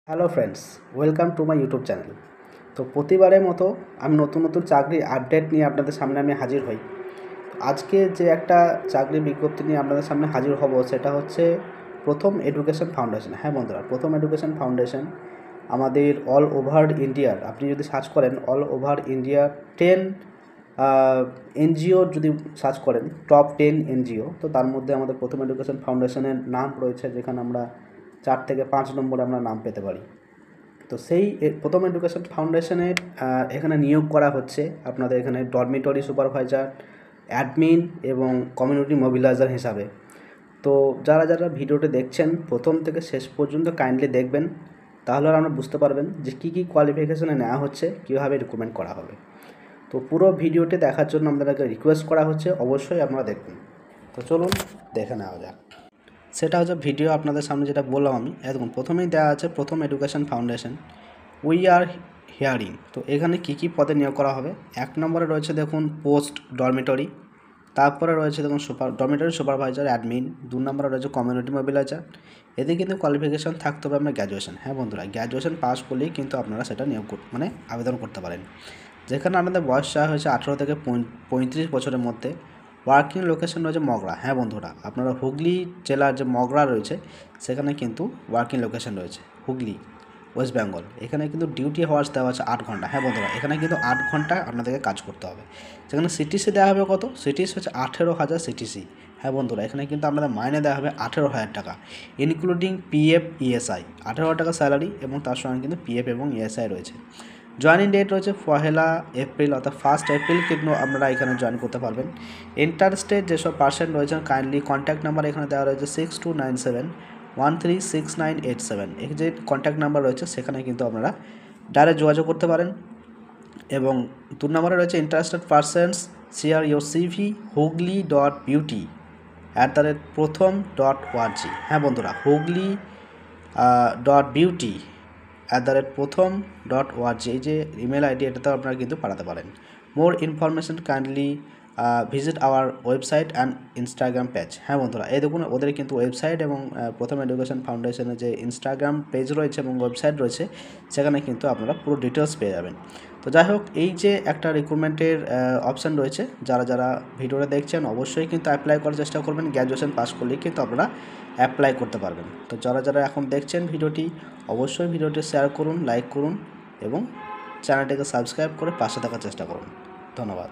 Hello friends, welcome to my YouTube channel. তো প্রতিবারের মতো আমি নতুন নতুন চাকরির আপডেট নিয়ে আপনাদের সামনে আমি হাজির হই। আজকে যে একটা চাকরির বিজ্ঞপ্তি নিয়ে আপনাদের সামনে হাজির হব সেটা হচ্ছে প্রথম এডুকেশন ফাউন্ডেশন। হ্যাঁ বন্ধুরা, প্রথম এডুকেশন ফাউন্ডেশন আমাদের অল ওভার ইন্ডিয়ার, আপনি যদি সার্চ করেন অল ওভার ইন্ডিয়ার 10 এনজিও যদি সার্চ করেন টপ 10 এনজিও, তো তার মধ্যে আমাদের প্রথম এডুকেশন ফাউন্ডেশনের নাম রয়েছে, যেখানে আমরা 4 থেকে 5 নম্বরে আমরা নাম পেতে পারি। তো সেই প্রথম এডুকেশন ফাউন্ডেশনের এখানে নিয়োগ করা হচ্ছে আপনাদের এখানে ডরমিটরি সুপারভাইজার, অ্যাডমিন এবং কমিউনিটি মোবিলাইজার হিসাবে। তো যারা যারা ভিডিওটি দেখছেন প্রথম থেকে শেষ পর্যন্ত কাইন্ডলি দেখবেন, তাহলে আমরা বুঝতে পারবেন যে কী কী কোয়ালিফিকেশনে নেওয়া হচ্ছে, কীভাবে রিক্রুটমেন্ট করা হবে। তো পুরো ভিডিওটি দেখার জন্য আপনাদেরকে রিকোয়েস্ট করা হচ্ছে, অবশ্যই আপনারা দেখুন। তো চলুন দেখে নেওয়া যাক। সেটা হচ্ছে ভিডিও আপনাদের সামনে যেটা বললাম আমি, দেখুন প্রথমেই দেওয়া আছে প্রথম education foundation we are hearing. তো এখানে কী কী পদে নিয়োগ করা হবে। 1 নম্বরে রয়েছে দেখুন পোস্ট ডরমিটরি, তারপরে রয়েছে দেখুন ডরমিটরি সুপারভাইজার অ্যাডমিন, 2 নম্বরে রয়েছে কমিউনিটি মোবিলাইজার। এতে কিন্তু কোয়ালিফিকেশান থাকতে হবে আপনার গ্র্যাজুয়েশন। হ্যাঁ বন্ধুরা, গ্র্যাজুয়েশন পাস করলেই কিন্তু আপনারা সেটা আবেদন করতে পারেন। যেখানে আপনাদের বয়স চাওয়া হয়েছে 18 থেকে 35 বছরের মধ্যে। ওয়ার্কিং লোকেশন রয়েছে মগরা। হ্যাঁ বন্ধুরা, আপনারা হুগলি জেলার যে মগরা রয়েছে সেখানে কিন্তু ওয়ার্কিং লোকেশন রয়েছে, হুগলি, ওয়েস্ট বেঙ্গল। এখানে কিন্তু ডিউটি হাওয়ার্স দেওয়া আছে 8 ঘন্টা। হ্যাঁ বন্ধুরা, এখানে কিন্তু 8 ঘন্টা আপনাদেরকে কাজ করতে হবে। সেখানে সিটিসি দেওয়া হবে কত, সিটিসি হচ্ছে 18,000 সিটিসি। হ্যাঁ বন্ধুরা, এখানে কিন্তু আপনাদের মাইনে দেওয়া হবে 18,000 টাকা, ইনক্লুডিং পিএফ ইএসআই। 18,000 টাকা স্যালারি এবং তার সঙ্গে কিন্তু পিএফ এবং ইএসআই রয়েছে। জয়েনিং ডেট রয়েছে 1 এপ্রিল, অর্থাৎ 1 এপ্রিল কিন্তু আপনারা এখানে জয়েন করতে পারবেন। ইন্টারেস্টেড যেসব পার্সেন্ট রয়েছেন কাইন্ডলি কন্ট্যাক্ট নাম্বার এখানে দেওয়া রয়েছে 6297136987। এই যে কন্ট্যাক্ট নাম্বার রয়েছে সেখানে কিন্তু আপনারা ডাইরেক্ট যোগাযোগ করতে পারেন। এবং 2 নম্বরে রয়েছে interested persons share your CV hugli@prothom.org। হ্যাঁ বন্ধুরা, hugli.beauty@prothom.org এই যে ইমেল আইডি, এটাতেও আপনারা কিন্তু পাঠাতে পারেন। More information kindly visit our website and Instagram page. হ্যাঁ বন্ধুরা, এই দেখুন ওদের কিন্তু ওয়েবসাইট এবং প্রথম এডুকেশন ফাউন্ডেশনের যে ইনস্টাগ্রাম পেজ রয়েছে এবং ওয়েবসাইট রয়েছে সেখানে কিন্তু আপনারা পুরো ডিটেলস পেয়ে যাবেন। তো যাই হোক, এই যে একটা রিক্রুটমেন্টের অপশান রয়েছে, যারা যারা ভিডিওটা দেখছেন অবশ্যই কিন্তু অ্যাপ্লাই করার চেষ্টা করবেন। গ্র্যাজুয়েশন পাস করলেই কিন্তু আপনারা অ্যাপ্লাই করতে পারবেন। তো যারা যারা এখন দেখছেন ভিডিওটি, অবশ্যই ভিডিওটি শেয়ার করুন, লাইক করুন এবং চ্যানেলটিকে সাবস্ক্রাইব করে পাশে থাকার চেষ্টা করুন। ধন্যবাদ।